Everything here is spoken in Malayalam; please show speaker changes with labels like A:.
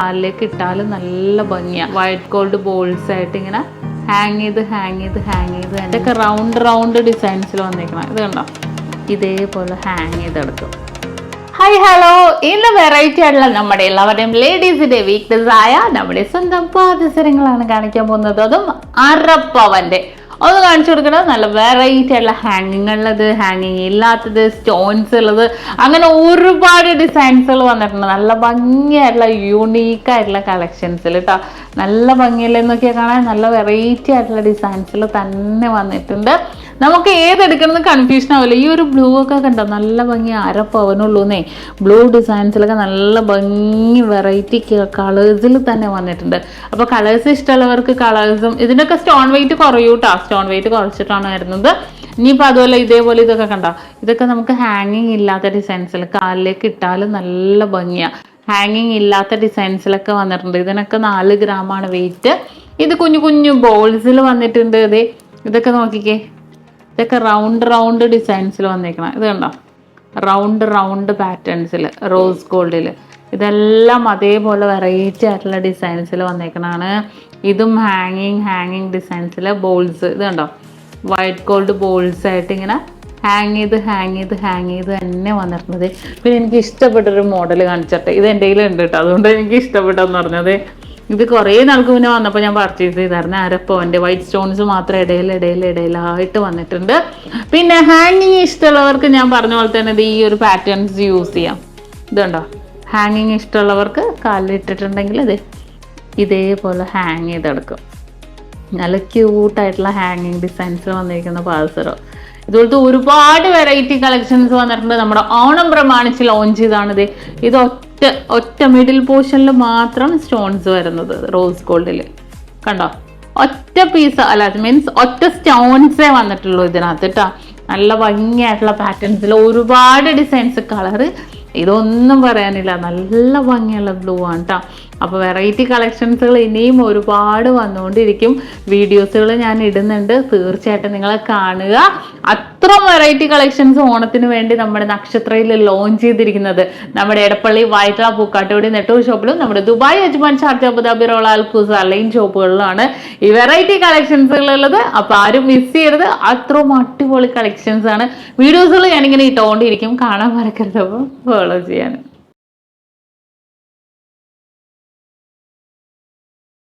A: കാലിലേക്ക് ഇട്ടാലും നല്ല ഭംഗിയാണ്. വൈറ്റ് ഗോൾഡ് ബോൾസ് ആയിട്ട് ഇങ്ങനെ ഹാങ് ചെയ്ത് ഇതൊക്കെ റൗണ്ട് ഡിസൈൻസിൽ വന്നേക്കണം. ഇത് കണ്ടോ, ഇതേപോലെ ഹാങ് ചെയ്തെടുക്കും. ഹായ് ഹലോ, ഇന്ന് വെറൈറ്റി ആയിട്ടുള്ള നമ്മുടെ എല്ലാവരുടെയും ലേഡീസിന്റെ വീക്ക്നെസ് ആയ നമ്മുടെ സ്വന്തം പാദസരങ്ങളാണ് കാണിക്കാൻ പോകുന്നത്. അതും അരപ്പവന്റെ ഒന്ന് കാണിച്ചു കൊടുക്കണം. നല്ല വെറൈറ്റി ആയിട്ടുള്ള ഹാങ്ങിങ് ഉള്ളത്, ഹാങ്ങിങ് ഇല്ലാത്തത്, സ്റ്റോൺസ് ഉള്ളത്, അങ്ങനെ ഒരുപാട് ഡിസൈൻസുകൾ വന്നിട്ടുണ്ട്. നല്ല ഭംഗിയായിട്ടുള്ള യൂണീക്കായിട്ടുള്ള കളക്ഷൻസിൽ കേട്ടോ. നല്ല ഭംഗിയില്ലെന്നൊക്കെ കാണാൻ നല്ല വെറൈറ്റി ആയിട്ടുള്ള ഡിസൈൻസിൽ തന്നെ വന്നിട്ടുണ്ട്. നമുക്ക് ഏതെടുക്കണമെന്ന് കൺഫ്യൂഷൻ ആവില്ല. ഈ ഒരു ബ്ലൂ ഒക്കെ കണ്ടോ, നല്ല ഭംഗി. അരപ്പവനുള്ളൂന്നേ. ബ്ലൂ ഡിസൈൻസിലൊക്കെ നല്ല ഭംഗി വെറൈറ്റി കളേഴ്സിൽ തന്നെ വന്നിട്ടുണ്ട്. അപ്പോൾ കളേഴ്സ് ഇഷ്ടമുള്ളവർക്ക് കളേഴ്സും, ഇതിൻ്റെയൊക്കെ സ്റ്റോൺ വെയിറ്റ് കുറയൂ കേട്ടോ. സ്റ്റോൺ വെയിറ്റ് കുറച്ചിട്ടാണ് വരുന്നത്. ഇനിയിപ്പോൾ അതുപോലെ ഇതേപോലെ ഇതൊക്കെ കണ്ടോ, ഇതൊക്കെ നമുക്ക് ഹാങ്ങിങ് ഇല്ലാത്ത ഡിസൈൻസിൽ കാലിലേക്ക് ഇട്ടാലും നല്ല ഭംഗിയാണ്. ഹാങ്ങിങ് ഇല്ലാത്ത ഡിസൈൻസിലൊക്കെ വന്നിട്ടുണ്ട്. ഇതിനൊക്കെ 4 ഗ്രാമാണ് വെയിറ്റ്. ഇത് കുഞ്ഞു ബോൾസിൽ വന്നിട്ടുണ്ട്. ഇതൊക്കെ നോക്കിക്കേ, ഇതൊക്കെ റൗണ്ട് ഡിസൈൻസിൽ വന്നേക്കണം. ഇത് കണ്ടോ, റൗണ്ട് പാറ്റേൺസിൽ റോസ് ഗോൾഡിൽ. ഇതെല്ലാം അതേപോലെ വെറൈറ്റി ആയിട്ടുള്ള ഡിസൈൻസിൽ വന്നേക്കണാണ്. ഇതും ഹാങ്ങിങ് ഡിസൈൻസിൽ ബോൾസ്. ഇത് കണ്ടോ, വൈറ്റ് ഗോൾഡ് ബോൾസ് ആയിട്ട് ഇങ്ങനെ ഹാങ് ചെയ്ത് തന്നെ വന്നിട്ടുള്ളത്. പിന്നെ എനിക്ക് ഇഷ്ടപ്പെട്ടൊരു മോഡൽ കാണിച്ചിട്ട്, ഇത് എൻ്റെ കയ്യിലുണ്ട് കേട്ടോ, അതുകൊണ്ട് എനിക്ക് ഇഷ്ടപ്പെട്ടെന്ന് പറഞ്ഞത്. ഇത് കുറേ നാൾക്ക് മുന്നേ വന്നപ്പോൾ ഞാൻ പർച്ചേസ് ചെയ്തായിരുന്നു. അരപ്പവൻ്റെ വൈറ്റ് സ്റ്റോൺസ് മാത്രം ഇടയിലായിട്ട് വന്നിട്ടുണ്ട്. പിന്നെ ഹാങ്ങിങ് ഇഷ്ടമുള്ളവർക്ക് ഞാൻ പറഞ്ഞ പോലെ തന്നെ ഇത് ഈ ഒരു പാറ്റേൺസ് യൂസ് ചെയ്യാം. ഇതുണ്ടോ, ഹാങ്ങിങ് ഇഷ്ടമുള്ളവർക്ക് കാലിലിട്ടിട്ടുണ്ടെങ്കിൽ ഇതേപോലെ ഹാങ് ചെയ്തെടുക്കും. നല്ല ക്യൂട്ടായിട്ടുള്ള ഹാങ്ങിങ് ഡിസൈൻസ് വന്നിരിക്കുന്ന പാദസരം. ഇതുപോലത്തെ ഒരുപാട് വെറൈറ്റി കളക്ഷൻസ് വന്നിട്ടുണ്ട്. നമ്മുടെ ഓണം പ്രമാണിച്ച് ലോഞ്ച് ചെയ്താണിത്. ഇത് ഒറ്റ മിഡിൽ പോർഷനിൽ മാത്രം സ്റ്റോൺസ് വരുന്നത് റോസ് ഗോൾഡിൽ കണ്ടോ. ഒറ്റ പീസ് അല്ല, മീൻസ് ഒറ്റ സ്റ്റോൺസേ വന്നിട്ടുള്ളൂ ഇതിനകത്ത് കേട്ടോ. നല്ല ഭംഗിയായിട്ടുള്ള പാറ്റേൺസിൽ ഒരുപാട് ഡിസൈൻസ്, കളറ് ഇതൊന്നും പറയാനില്ല. നല്ല ഭംഗിയുള്ള ബ്ലൂ ആണ് കേട്ടോ. അപ്പോൾ വെറൈറ്റി കളക്ഷൻസുകൾ ഇനിയും ഒരുപാട് വന്നുകൊണ്ടിരിക്കും. വീഡിയോസുകൾ ഞാൻ ഇടുന്നുണ്ട്, തീർച്ചയായിട്ടും നിങ്ങൾ കാണുക. അത്ര വെറൈറ്റി കളക്ഷൻസ് ഓണത്തിന് വേണ്ടി നമ്മുടെ നക്ഷത്രയിൽ ലോഞ്ച് ചെയ്തിരിക്കുന്നത് നമ്മുടെ എടപ്പള്ളി വൈറ്റ്ല പൂക്കാട്ടുപടി നെട്ടൂർ ഷോപ്പിലും നമ്മുടെ ദുബായ് അജ്മാൻ ഷാർജ അബുദാബി റോളാൽ ഖുസ ലൈൻ ഷോപ്പുകളിലാണ് ഈ വെറൈറ്റി കളക്ഷൻസുകൾ ഉള്ളത്. അപ്പോൾ ആരും മിസ് ചെയ്യരുത്. അത്രയും അടിപൊളി കളക്ഷൻസ് ആണ്. വീഡിയോസുകൾ ഞാനിങ്ങനെ ഇട്ടുകൊണ്ടിരിക്കും, കാണാൻ മറക്കരുത്. അപ്പോൾ ഫോളോ ചെയ്യാൻ.